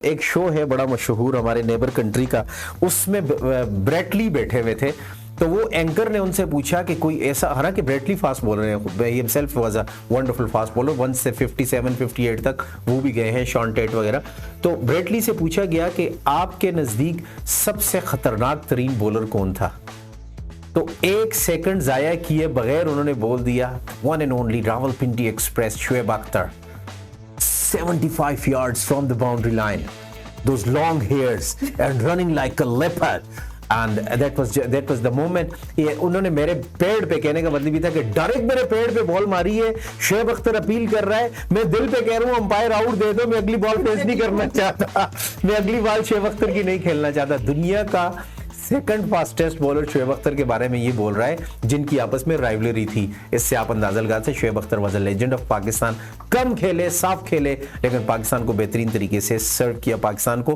एक शो है बड़ा मशहूर हमारे नेबर कंट्री का, उसमें ब्रेटली बैठे हुए थे। तो वो एंकर ने उनसे पूछा कि कोई ऐसा, हालांकि ब्रेटली फास्ट बॉलर है, himself was a wonderful fast bowler, 1 से 57 58 तक वो भी गए हैं, शॉन टेट वगैरह। तो ब्रेटली से पूछा गया कि आपके नजदीक सबसे खतरनाक तरीन बॉलर कौन था। तो 1 सेकंड जाया किए बगैर उन्होंने बोल दिया, one and only Rawalpindi express Shoaib Akhtar, 75 yards from the boundary line, those long hairs and running like a leopard, and that was the moment। ये उन्होंने मेरे पेड़ पे, कहने का मतलब ये था कि डायरेक्ट मेरे पेड़ पे बॉल मारी है, शुएब अख्तर अपील कर रहा है, मैं दिल पे कह रहा हूँ अंपायर आउट दे दो, मैं अगली बॉल फेस नहीं करना चाहता, मैं अगली बॉल शुएब अख्तर की नहीं खेलना चाहता। दुनिया का second fastest bowler Shoaib Akhtar के बारे में ये बोल रहा है, जिनकी आपस में राइवलरी थी। इससे आप अंदाजा लगा सकते, Shoaib Akhtar was a legend of Pakistan. कम खेले, साफ खेले, लेकिन पाकिस्तान को बेहतरीन तरीके से सर्व किया, पाकिस्तान को